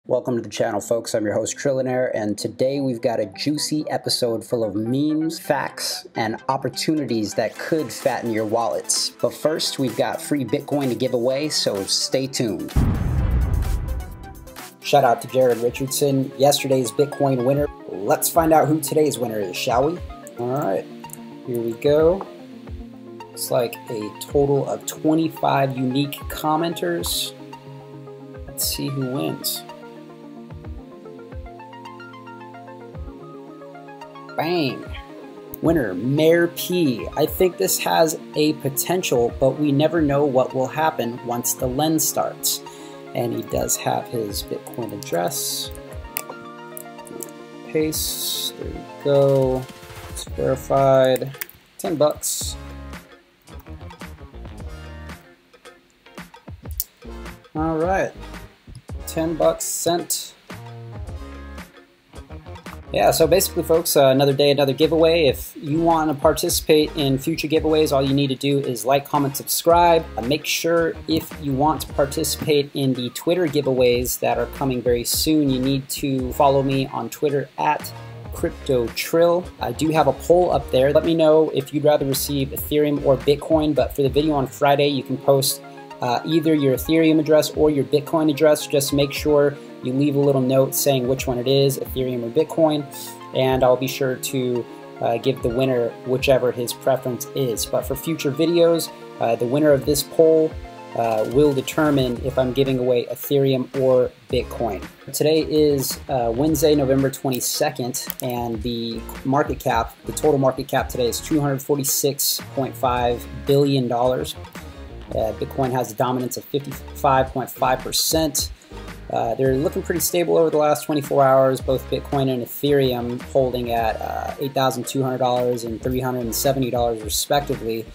Welcome to the channel, folks. I'm your host, Trillionaire, and today we've got a juicy episode full of memes, facts, and opportunities that could fatten your wallets. But first, we've got free Bitcoin to give away, so stay tuned. Shout out to Jared Richardson, yesterday's Bitcoin winner. Let's find out who today's winner is, shall we? All right, here we go. It's like a total of 25 unique commenters. Let's see who wins. Bang! Winner, Mayor P. I think this has a potential, but we never know what will happen once the lens starts. And he does have his Bitcoin address. Paste. There we go. It's verified. $10. All right. $10 sent. Yeah, so basically, folks, another day, another giveaway. If you want to participate in future giveaways, all you need to do is like, comment, subscribe. Make sure if you want to participate in the Twitter giveaways that are coming very soon, you need to follow me on Twitter at CryptoTrill. I do have a poll up there. Let me know if you'd rather receive Ethereum or Bitcoin, but for the video on Friday, you can post either your Ethereum address or your Bitcoin address. Just make sure you leave a little note saying which one it is, Ethereum or Bitcoin, and I'll be sure to give the winner whichever his preference is. But for future videos, the winner of this poll will determine if I'm giving away Ethereum or Bitcoin. Today is Wednesday, November 22nd, and the market cap, the total market cap today is $246.5 billion. Bitcoin has a dominance of 55.5%. They're looking pretty stable over the last 24 hours, both Bitcoin and Ethereum holding at $8,200 and $370 respectively.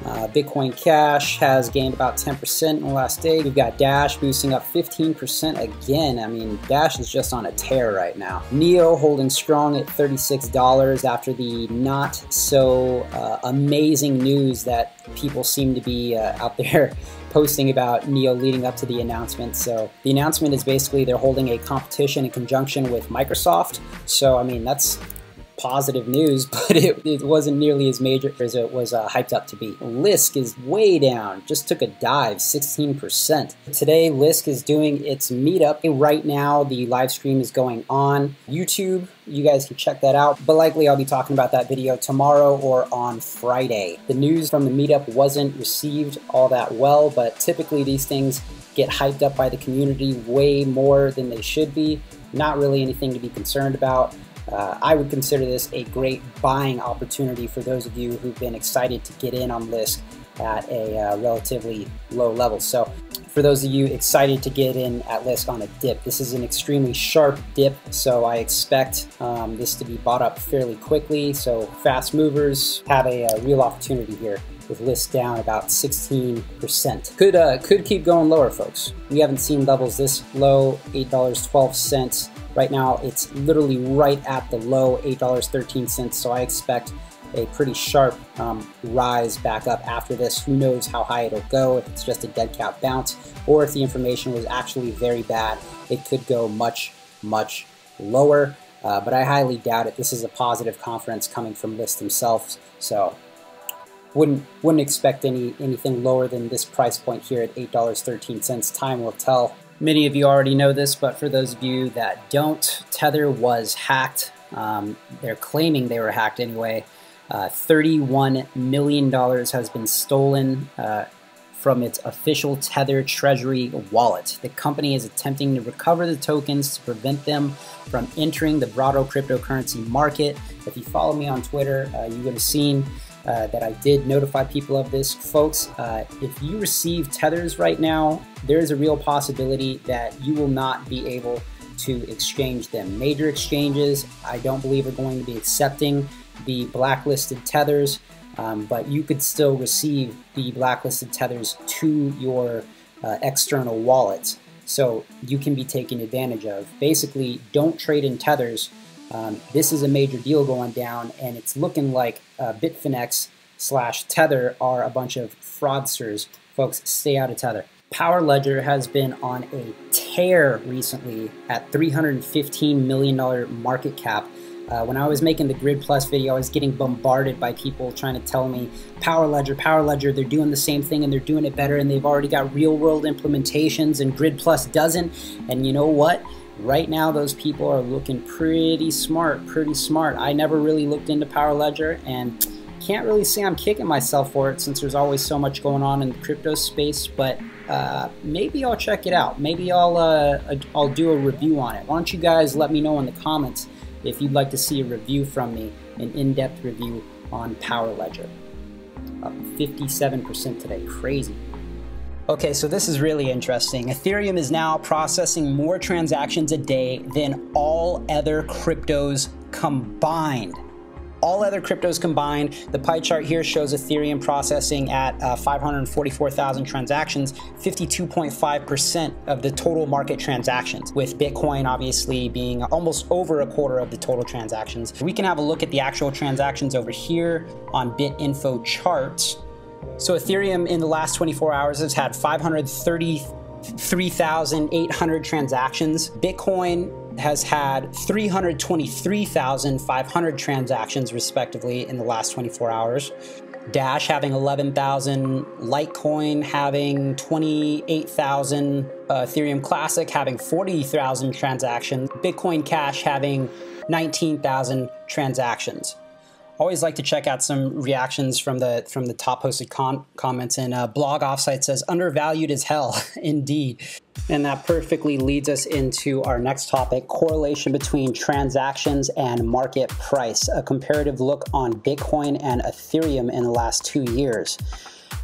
Bitcoin Cash has gained about 10% in the last day. We've got Dash boosting up 15% again. I mean, Dash is just on a tear right now. Neo holding strong at $36 after the not so amazing news that people seem to be out there posting about Neo leading up to the announcement. So the announcement is basically they're holding a competition in conjunction with Microsoft. So, I mean, that's positive news, but it wasn't nearly as major as it was hyped up to be. Lisk is way down, just took a dive, 16%. Today, Lisk is doing its meetup. Right now, the live stream is going on YouTube. You guys can check that out, but likely I'll be talking about that video tomorrow or on Friday. The news from the meetup wasn't received all that well, but typically these things get hyped up by the community way more than they should be. Not really anything to be concerned about. I would consider this a great buying opportunity for those of you who've been excited to get in on Lisk at a relatively low level. So for those of you excited to get in at Lisk on a dip, this is an extremely sharp dip, so I expect this to be bought up fairly quickly. So fast movers have a real opportunity here with Lisk down about 16%. Could keep going lower, folks. We haven't seen levels this low, $8.12. Right now, it's literally right at the low, $8.13, so I expect a pretty sharp rise back up after this. Who knows how high it'll go, if it's just a dead cat bounce, or if the information was actually very bad, it could go much, much lower, but I highly doubt it. This is a positive conference coming from Lisk themselves, so wouldn't expect anything lower than this price point here at $8.13. Time will tell. Many of you already know this, but for those of you that don't, Tether was hacked. They're claiming they were hacked anyway. $31 million has been stolen from its official Tether Treasury wallet. The company is attempting to recover the tokens to prevent them from entering the broader cryptocurrency market. If you follow me on Twitter, you would have seen that I did notify people of this. Folks, if you receive Tethers right now, there's a real possibility that you will not be able to exchange them. Major exchanges, I don't believe, are going to be accepting the blacklisted Tethers, but you could still receive the blacklisted Tethers to your external wallets, so you can be taken advantage of. Basically, don't trade in Tethers. This is a major deal going down, and it's looking like Bitfinex / Tether are a bunch of fraudsters. Folks, stay out of Tether. Power Ledger has been on a tear recently at $315 million market cap. When I was making the Grid Plus video, I was getting bombarded by people trying to tell me, Power Ledger, they're doing the same thing and they're doing it better and they've already got real world implementations and Grid Plus doesn't. And you know what? Right now, those people are looking pretty smart. I never really looked into Power Ledger and can't really say I'm kicking myself for it since there's always so much going on in the crypto space, but maybe I'll check it out. Maybe I'll do a review on it. Why don't you guys let me know in the comments if you'd like to see a review from me, an in-depth review on Power Ledger. Up 57% today, crazy. Okay, so this is really interesting. Ethereum is now processing more transactions a day than all other cryptos combined. All other cryptos combined. The pie chart here shows Ethereum processing at 544,000 transactions, 52.5% of the total market transactions, with Bitcoin obviously being almost over a quarter of the total transactions. We can have a look at the actual transactions over here on BitInfo charts. So Ethereum in the last 24 hours has had 533,800 transactions. Bitcoin has had 323,500 transactions respectively in the last 24 hours. Dash having 11,000, Litecoin having 28,000, Ethereum Classic having 40,000 transactions, Bitcoin Cash having 19,000 transactions. Always like to check out some reactions from the top posted comments, and Blog Offsite says undervalued as hell. Indeed. And that perfectly leads us into our next topic, correlation between transactions and market price, a comparative look on Bitcoin and Ethereum in the last 2 years.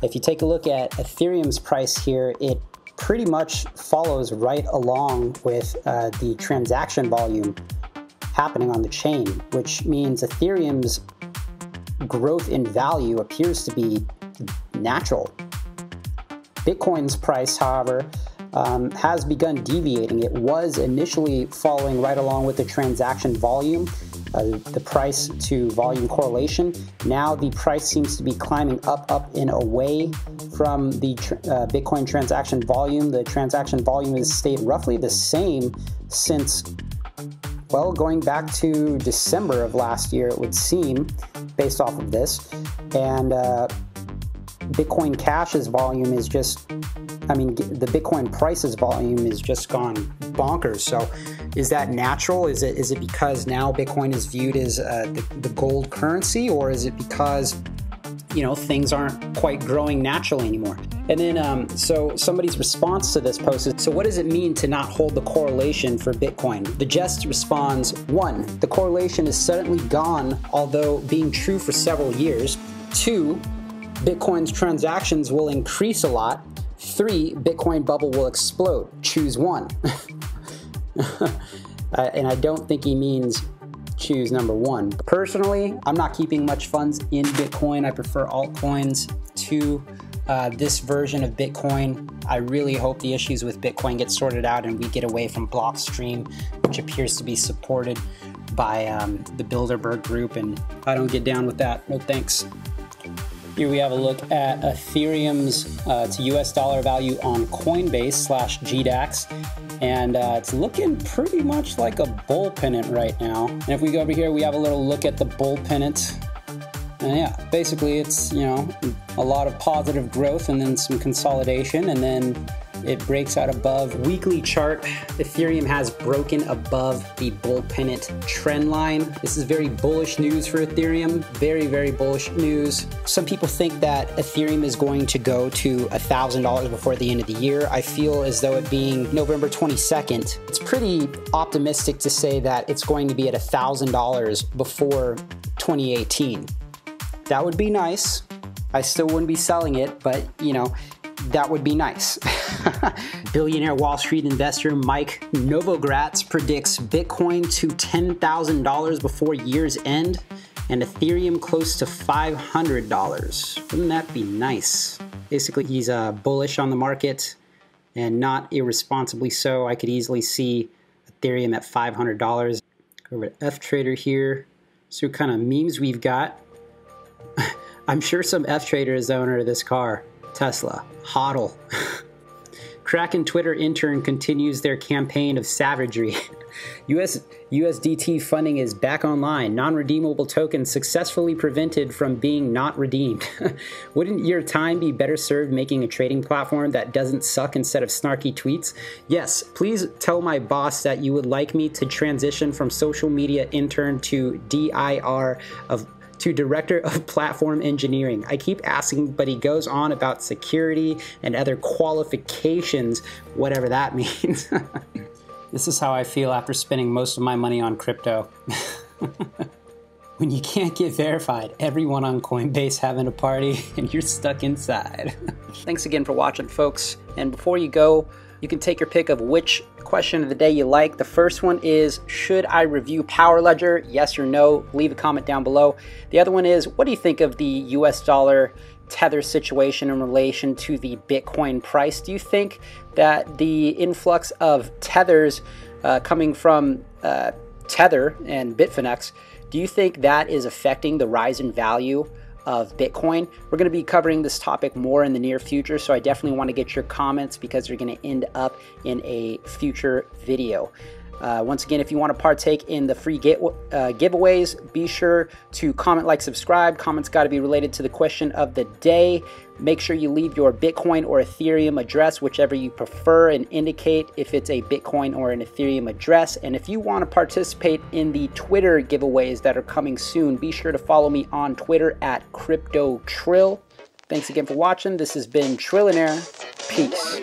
If you take a look at Ethereum's price here, it pretty much follows right along with the transaction volume happening on the chain, which means Ethereum's growth in value appears to be natural. Bitcoin's price, however, has begun deviating. It was initially following right along with the transaction volume, the price to volume correlation. Now the price seems to be climbing up and away from the Bitcoin transaction volume. The transaction volume has stayed roughly the same since, well, going back to December of last year, it would seem, based off of this. And Bitcoin Cash's volume is just, the Bitcoin price's volume is just gone bonkers. So is that natural? Is it because now Bitcoin is viewed as the gold currency, or is it because, things aren't quite growing naturally anymore? And then, so somebody's response to this post is, so what does it mean to not hold the correlation for Bitcoin? The Jest responds, 1, the correlation is suddenly gone, although being true for several years. 2, Bitcoin's transactions will increase a lot. 3, Bitcoin bubble will explode. Choose one. And I don't think he means choose number 1. Personally, I'm not keeping much funds in Bitcoin. I prefer altcoins to this version of Bitcoin. I really hope the issues with Bitcoin get sorted out and we get away from Blockstream, which appears to be supported by the Bilderberg group, and I don't get down with that. No thanks. Here we have a look at Ethereum's to US dollar value on Coinbase/GDAX, and it's looking pretty much like a bull pennant right now. And if we go over here, we have a little look at the bull pennant. And yeah, basically it's, a lot of positive growth and then some consolidation, and then it breaks out above. Weekly chart, Ethereum has broken above the bull pennant trend line. This is very bullish news for Ethereum. Very, very bullish news. Some people think that Ethereum is going to go to $1,000 before the end of the year. I feel as though it being November 22nd, it's pretty optimistic to say that it's going to be at $1,000 before 2018. That would be nice. I still wouldn't be selling it, but that would be nice. Billionaire Wall Street investor Mike Novogratz predicts Bitcoin to $10,000 before year's end and Ethereum close to $500. Wouldn't that be nice? Basically, he's bullish on the market and not irresponsibly so. I could easily see Ethereum at $500. Go over to FTrader here. So what kind of memes we've got. I'm sure some FTrader is the owner of this car. Tesla. HODL. Kraken Twitter intern continues their campaign of savagery. USDT funding is back online. Non-redeemable tokens successfully prevented from being not redeemed. Wouldn't your time be better served making a trading platform that doesn't suck instead of snarky tweets? Yes, please tell my boss that you would like me to transition from social media intern to Director of Platform Engineering. I keep asking, but he goes on about security and other qualifications, whatever that means. This is how I feel after spending most of my money on crypto. When you can't get verified, everyone on Coinbase having a party and you're stuck inside. Thanks again for watching, folks. And before you go, you can take your pick of which question of the day you like. The first one is, should I review Power Ledger? Yes or no? Leave a comment down below. The other one is, what do you think of the US dollar Tether situation in relation to the Bitcoin price? Do you think that the influx of Tethers coming from Tether and Bitfinex, do you think that is affecting the rise in value of Bitcoin? We're going to be covering this topic more in the near future, so I definitely want to get your comments because they're going to end up in a future video. Once again, if you want to partake in the free giveaways, be sure to comment, like, subscribe. Comments got to be related to the question of the day. Make sure you leave your Bitcoin or Ethereum address, whichever you prefer, and indicate if it's a Bitcoin or an Ethereum address. And if you want to participate in the Twitter giveaways that are coming soon, be sure to follow me on Twitter at CryptoTrill. Thanks again for watching. This has been Trillionaire. Peace.